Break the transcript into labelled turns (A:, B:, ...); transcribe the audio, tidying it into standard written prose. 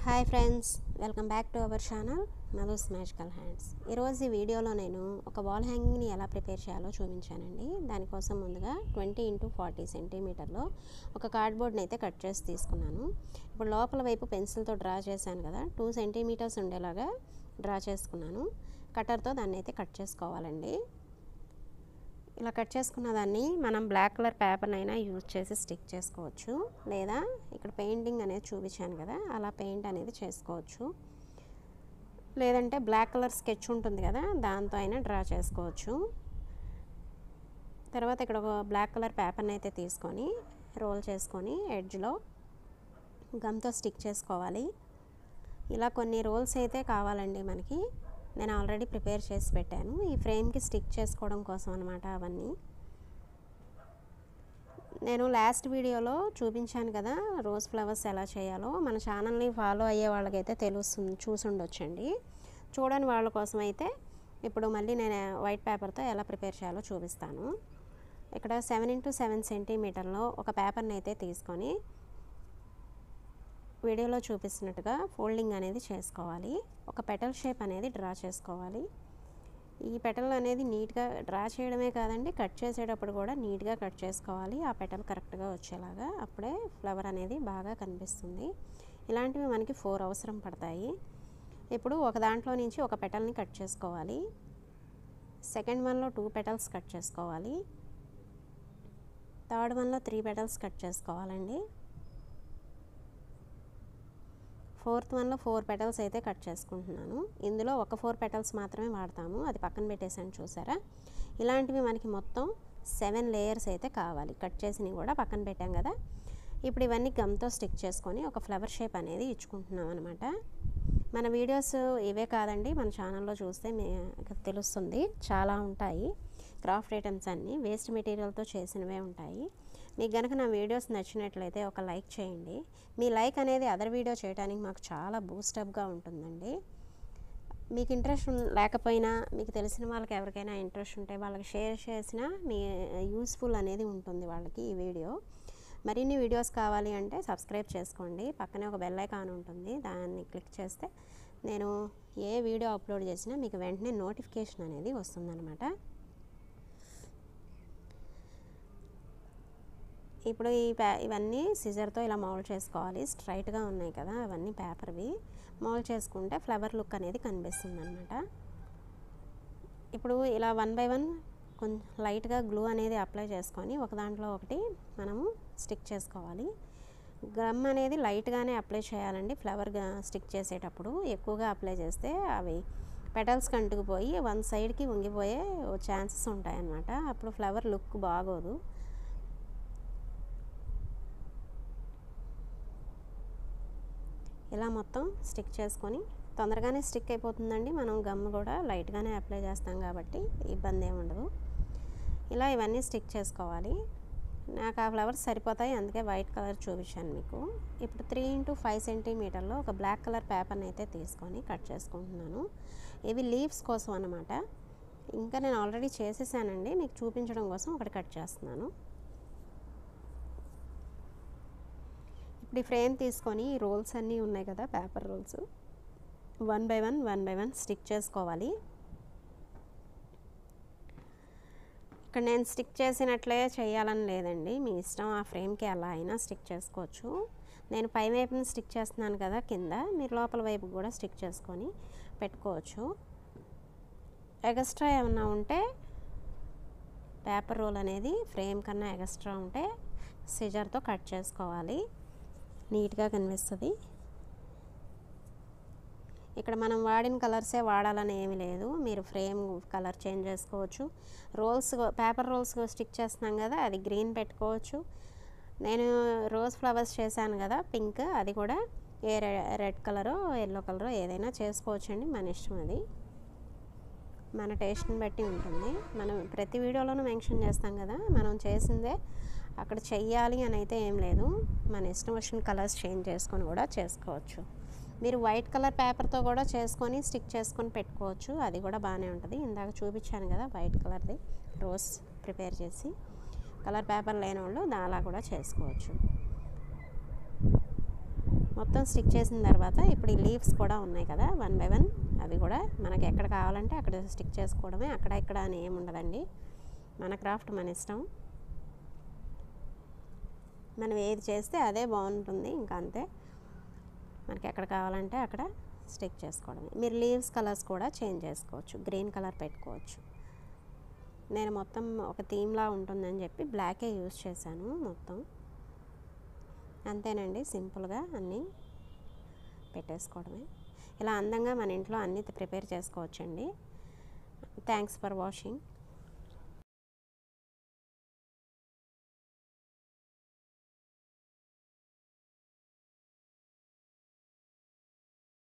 A: Hi friends, welcome back to our channel Madhu's magical hands. ఈరోజు ఈ వీడియోలో నేను ఒక వాల్ హ్యాంగింగ్ని ఎలా ప్రిపేర్ చేయాలో చూపించానండి. దానికోసం ముందుగా 20 x 40 సెంటీమీటర్లో ఒక కార్డ్బోర్డ్ని అయితే కట్ చేసి తీసుకున్నాను. ఇప్పుడు లోపల వైపు పెన్సిల్తో డ్రా చేశాను కదా, 2 సెంటీమీటర్స్ ఉండేలాగా డ్రా చేసుకున్నాను. కట్టర్తో దాన్ని అయితే కట్ చేసుకోవాలండి. ఇలా కట్ చేసుకున్న దాన్ని మనం బ్లాక్ కలర్ పేపర్ని అయినా యూజ్ చేసి స్టిక్ చేసుకోవచ్చు, లేదా ఇక్కడ పెయింటింగ్ అనేది చూపించాను కదా, అలా పెయింట్ అనేది చేసుకోవచ్చు. లేదంటే బ్లాక్ కలర్ స్కెచ్ ఉంటుంది కదా, దాంతో అయినా డ్రా చేసుకోవచ్చు. తర్వాత ఇక్కడ ఒక బ్లాక్ కలర్ పేపర్ని అయితే తీసుకొని రోల్ చేసుకొని ఎడ్జ్లో గమ్తో స్టిక్ చేసుకోవాలి. ఇలా కొన్ని రోల్స్ అయితే కావాలండి మనకి. నేను ఆల్రెడీ ప్రిపేర్ చేసి పెట్టాను, ఈ ఫ్రేమ్కి స్టిక్ చేసుకోవడం కోసం అనమాట. అవన్నీ నేను లాస్ట్ వీడియోలో చూపించాను కదా, రోజ్ ఫ్లవర్స్ ఎలా చేయాలో. మన ఛానల్ని ఫాలో అయ్యే వాళ్ళకైతే తెలుస్తుంది, చూసి ఉండొచ్చండి. చూడని వాళ్ళ కోసం అయితే ఇప్పుడు మళ్ళీ నేను వైట్ పేపర్తో ఎలా ప్రిపేర్ చేయాలో చూపిస్తాను. ఇక్కడ 7 x 7 సెంటీమీటర్లో ఒక పేపర్ని అయితే తీసుకొని వీడియోలో చూపిస్తున్నట్టుగా ఫోల్డింగ్ అనేది చేసుకోవాలి. ఒక పెటల్ షేప్ అనేది డ్రా చేసుకోవాలి. ఈ పెటల్ అనేది నీట్గా డ్రా చేయడమే కాదండి, కట్ చేసేటప్పుడు కూడా నీట్గా కట్ చేసుకోవాలి. ఆ పెటల్ కరెక్ట్గా వచ్చేలాగా, అప్పుడే ఫ్లవర్ అనేది బాగా కనిపిస్తుంది. ఇలాంటివి మనకి 4 అవసరం పడతాయి. ఇప్పుడు ఒక దాంట్లో నుంచి ఒక పెటల్ని కట్ చేసుకోవాలి. సెకండ్ వన్లో 2 పెటల్స్ కట్ చేసుకోవాలి. థర్డ్ వన్లో 3 పెటల్స్ కట్ చేసుకోవాలండి. ఫోర్త్ వన్లో 4 పెటల్స్ అయితే కట్ చేసుకుంటున్నాను. ఇందులో ఒక 4 పెటల్స్ మాత్రమే వాడతాము, అది పక్కన పెట్టేసాను చూసారా. ఇలాంటివి మనకి మొత్తం 7 లేయర్స్ అయితే కావాలి. కట్ చేసినవి కూడా పక్కన పెట్టాం కదా. ఇప్పుడు ఇవన్నీ గమ్తో స్టిక్ చేసుకొని ఒక ఫ్లవర్ షేప్ అనేది ఇచ్చుకుంటున్నాం అనమాట. మన వీడియోస్ ఇవే కాదండి, మన ఛానల్లో చూస్తే మీకు తెలుస్తుంది, చాలా ఉంటాయి. క్రాఫ్ట్ ఐటమ్స్ అన్నీ వేస్ట్ మెటీరియల్తో చేసినవే ఉంటాయి. మీకు కనుక నా వీడియోస్ నచ్చినట్లయితే ఒక లైక్ చేయండి. మీ లైక్ అనేది అదర్ వీడియో చేయడానికి మాకు చాలా బూస్టప్గా ఉంటుందండి. మీకు ఇంట్రెస్ట్ లేకపోయినా, మీకు తెలిసిన వాళ్ళకి ఎవరికైనా ఇంట్రెస్ట్ ఉంటే వాళ్ళకి షేర్ చేసినా మీ యూస్ఫుల్ అనేది ఉంటుంది వాళ్ళకి ఈ వీడియో. మరిన్ని వీడియోస్ కావాలి అంటే సబ్స్క్రైబ్ చేసుకోండి. పక్కనే ఒక బెల్ ఐకాన్ ఉంటుంది, దాన్ని క్లిక్ చేస్తే నేను ఏ వీడియో అప్లోడ్ చేసినా మీకు వెంటనే నోటిఫికేషన్ అనేది వస్తుందన్నమాట. ఇప్పుడు ఇవన్నీ సిజర్తో ఇలా మౌల్డ్ చేసుకోవాలి. స్ట్రైట్గా ఉన్నాయి కదా అవన్నీ పేపర్వి, మౌల్డ్ చేసుకుంటే ఫ్లవర్ లుక్ అనేది కనిపిస్తుంది అనమాట. ఇప్పుడు ఇలా 1 by 1 కొంచెం లైట్గా గ్లూ అనేది అప్లై చేసుకొని ఒక దాంట్లో ఒకటి మనము స్టిక్ చేసుకోవాలి. గమ్ అనేది లైట్గానే అప్లై చేయాలండి. ఫ్లవర్ స్టిక్ చేసేటప్పుడు ఎక్కువగా అప్లై చేస్తే అవి పెటల్స్కి అంటుకుపోయి వన్ సైడ్కి వంగిపోయే ఛాన్సెస్ ఉంటాయన్నమాట. అప్పుడు ఫ్లవర్ లుక్ బాగోదు. ఇలా మొత్తం స్టిక్ చేసుకొని తొందరగానే స్టిక్ అయిపోతుందండి. మనం గమ్ కూడా లైట్గానే అప్లై చేస్తాం కాబట్టి ఇబ్బంది ఏమి ఉండదు. ఇలా ఇవన్నీ స్టిక్ చేసుకోవాలి. నాకు ఆ ఫ్లవర్స్ సరిపోతాయి, అందుకే వైట్ కలర్ చూపించాను మీకు. ఇప్పుడు 3 x 5 సెంటీమీటర్లో ఒక బ్లాక్ కలర్ పేపర్ని అయితే తీసుకొని కట్ చేసుకుంటున్నాను. ఇవి లీవ్స్ కోసం అన్నమాట. ఇంకా నేను ఆల్రెడీ చేసేసానండి, మీకు చూపించడం కోసం ఒకటి కట్ చేస్తున్నాను. ఇప్పుడు ఈ ఫ్రేమ్ తీసుకొని ఈ రోల్స్ అన్నీ ఉన్నాయి కదా, పేపర్ రోల్స్ 1 by 1 స్టిక్ చేసుకోవాలి. ఇక్కడ నేను స్టిక్ చేసినట్లే చేయాలని లేదండి, మీ ఇష్టం. ఆ ఫ్రేమ్కి అలా అయినా స్టిక్ చేసుకోవచ్చు. నేను పై వైపుని స్టిక్ చేస్తున్నాను కదా కింద, మీరు లోపల వైపు కూడా స్టిక్ చేసుకొని పెట్టుకోవచ్చు. ఎక్స్ట్రా ఏమన్నా ఉంటే పేపర్ రోల్ అనేది ఫ్రేమ్ కన్నా ఎక్స్ట్రా ఉంటే సిజర్తో కట్ చేసుకోవాలి, నీట్గా కనిపిస్తుంది. ఇక్కడ మనం వాడిన కలర్సే వాడాలని ఏమీ లేదు, మీరు ఫ్రేమ్ కలర్ చేంజ్ చేసుకోవచ్చు. రోల్స్ పేపర్ రోల్స్ స్టిక్ చేస్తున్నాం కదా, అది గ్రీన్ పెట్టుకోవచ్చు. నేను రోజ్ ఫ్లవర్స్ చేశాను కదా పింక్, అది కూడా ఏ రెడ్ కలరో ఎల్లో కలరో ఏదైనా చేసుకోవచ్చండి, మన ఇష్టం. అది మన టేస్ట్ని బట్టి ఉంటుంది. మనం ప్రతి వీడియోలోనూ మెన్షన్ చేస్తాం కదా, మనం చేసిందే అక్కడ చెయ్యాలి అని అయితే ఏం లేదు. మన ఇష్టం వచ్చిన కలర్స్ చేంజ్ చేసుకొని కూడా చేసుకోవచ్చు. మీరు వైట్ కలర్ పేపర్తో కూడా చేసుకొని స్టిక్ చేసుకొని పెట్టుకోవచ్చు, అది కూడా బాగానే ఉంటుంది. ఇందాక చూపించాను కదా వైట్ కలర్ది రోజ్ ప్రిపేర్ చేసి, కలర్ పేపర్ లేని వాళ్ళు అలా కూడా చేసుకోవచ్చు. మొత్తం స్టిక్ చేసిన తర్వాత ఇప్పుడు ఈ లీవ్స్ కూడా ఉన్నాయి కదా, 1 బై 1 అవి కూడా మనకి ఎక్కడ కావాలంటే అక్కడ స్టిక్ చేసుకోవడమే. అక్కడ ఇక్కడ అని ఏమి ఉండదండి, మన క్రాఫ్ట్ మన ఇష్టం. మనం ఏది చేస్తే అదే బాగుంటుంది, ఇంకా అంతే. మనకి ఎక్కడ కావాలంటే అక్కడ స్టిక్ చేసుకోవడమే. మీరు లీవ్స్ కలర్స్ కూడా చేంజ్ చేసుకోవచ్చు, గ్రీన్ కలర్ పెట్టుకోవచ్చు. నేను మొత్తం ఒక థీమ్లా ఉంటుందని చెప్పి బ్లాకే యూజ్ చేశాను మొత్తం. అంతేనండి, సింపుల్గా అన్నీ పెట్టేసుకోవడమే. ఇలా అందంగా మన ఇంట్లో అన్నీ ప్రిపేర్ చేసుకోవచ్చండి. Thanks for watching.